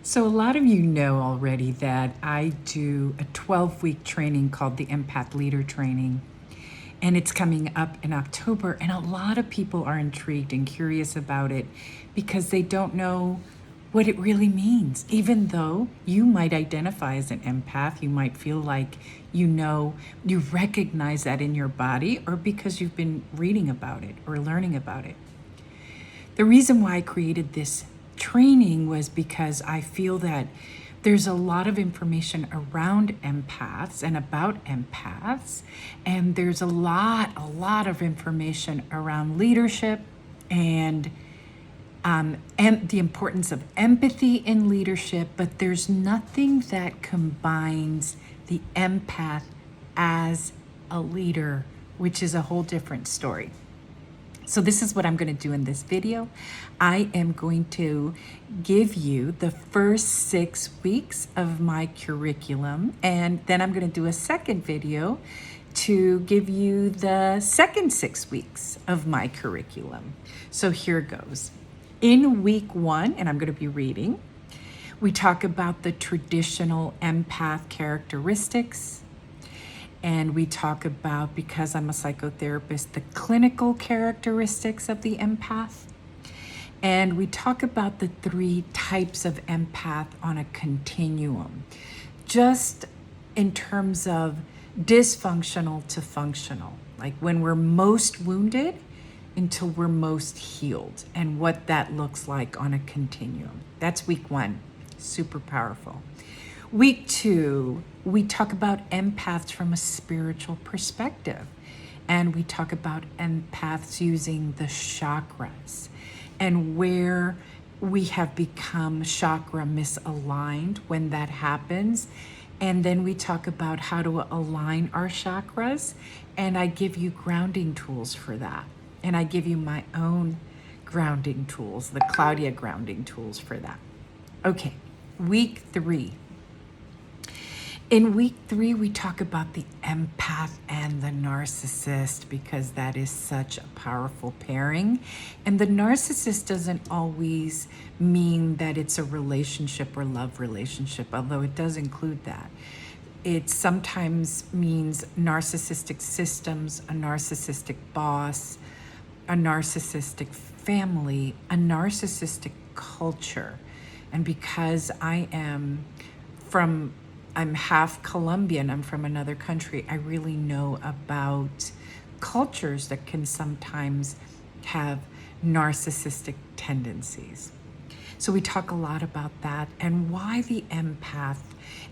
So a lot of you know already that I do a 12-week training called the Empath Leader Training, and it's coming up in October, and a lot of people are intrigued and curious about it because they don't know what it really means. Even though you might identify as an empath, you might feel like you recognize that in your body, or because you've been reading about it or learning about it. The reason why I created this training was because I feel that there's a lot of information around empaths and about empaths, and there's a lot of information around leadership and the importance of empathy in leadership, but there's nothing that combines the empath as a leader, which is a whole different story. So this is what I'm going to do in this video. I am going to give you the first 6 weeks of my curriculum, and then I'm going to do a second video to give you the second 6 weeks of my curriculum. So here goes. In week 1, and I'm going to be reading, we talk about the traditional empath characteristics. And we talk about, because I'm a psychotherapist, the clinical characteristics of the empath. And we talk about the 3 types of empath on a continuum, just in terms of dysfunctional to functional, like when we're most wounded until we're most healed, and what that looks like on a continuum. That's week 1, super powerful. Week 2, we talk about empaths from a spiritual perspective. And we talk about empaths using the chakras and where we have become chakra misaligned when that happens. And then we talk about how to align our chakras. And I give you grounding tools for that. And I give you my own grounding tools, the Claudia grounding tools for that. Okay, week 3. In week 3, we talk about the empath and the narcissist, because that is such a powerful pairing. And the narcissist doesn't always mean that it's a relationship or love relationship, although it does include that. It sometimes means narcissistic systems, a narcissistic boss, a narcissistic family, a narcissistic culture. And because I'm half Colombian, I'm from another country, I really know about cultures that can sometimes have narcissistic tendencies. So we talk a lot about that and why the empath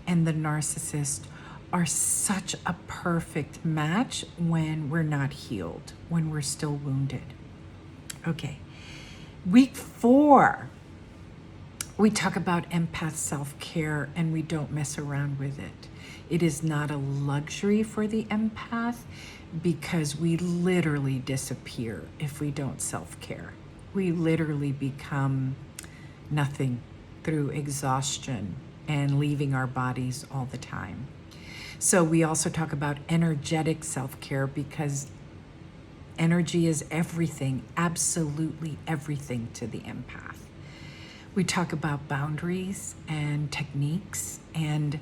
and the narcissist are such a perfect match when we're not healed, when we're still wounded. Okay, week 4. We talk about empath self-care, and we don't mess around with it. It is not a luxury for the empath, because we literally disappear if we don't self-care. We literally become nothing through exhaustion and leaving our bodies all the time. So we also talk about energetic self-care, because energy is everything, absolutely everything to the empath. We talk about boundaries and techniques, and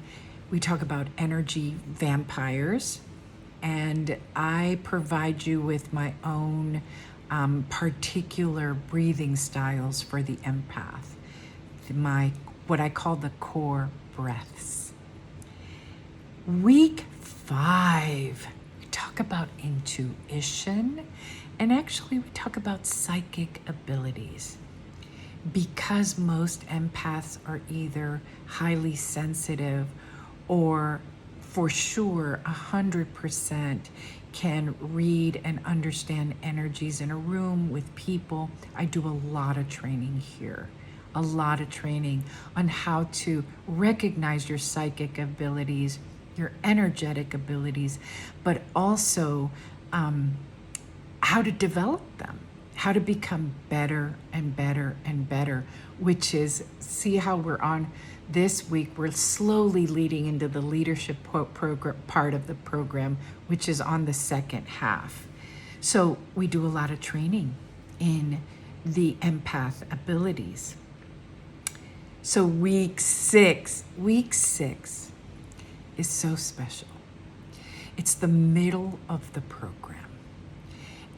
we talk about energy vampires. And I provide you with my own particular breathing styles for the empath, what I call the core breaths. Week 5, we talk about intuition, and actually we talk about psychic abilities. Because most empaths are either highly sensitive or for sure 100% can read and understand energies in a room with people, I do a lot of training here. A lot of training on how to recognize your psychic abilities, your energetic abilities, but also how to develop them. How to become better and better and better, which is, see how we're on this week, we're slowly leading into the leadership program part of the program, which is on the second half. So we do a lot of training in the empath abilities. So week six is so special. It's the middle of the program.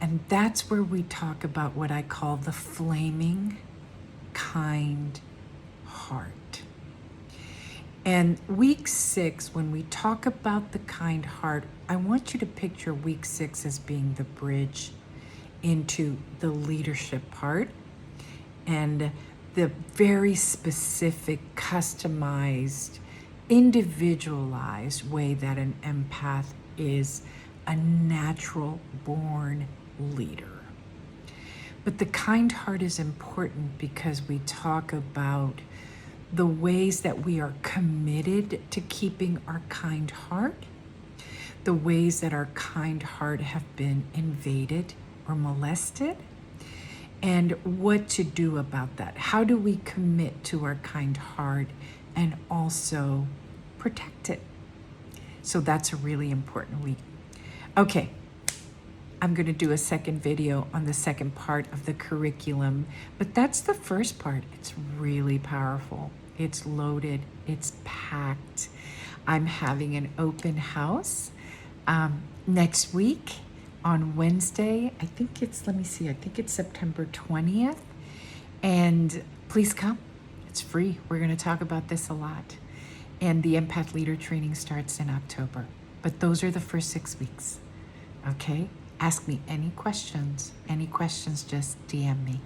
And that's where we talk about what I call the flaming kind heart. And week 6, when we talk about the kind heart, I want you to picture week 6 as being the bridge into the leadership part and the very specific, customized, individualized way that an empath is a natural born leader. But the kind heart is important because we talk about the ways that we are committed to keeping our kind heart, the ways that our kind heart have been invaded or molested, and what to do about that. How do we commit to our kind heart and also protect it? So that's a really important week. Okay, I'm going to do a second video on the second part of the curriculum, but that's the first part. It's really powerful. It's loaded. It's packed. I'm having an open house next week on Wednesday. I think it's September 20th. And please come. It's free. We're going to talk about this a lot. And the Empath Leader Training starts in October. But those are the first 6 weeks. Okay? Ask me any questions. Any questions, just DM me.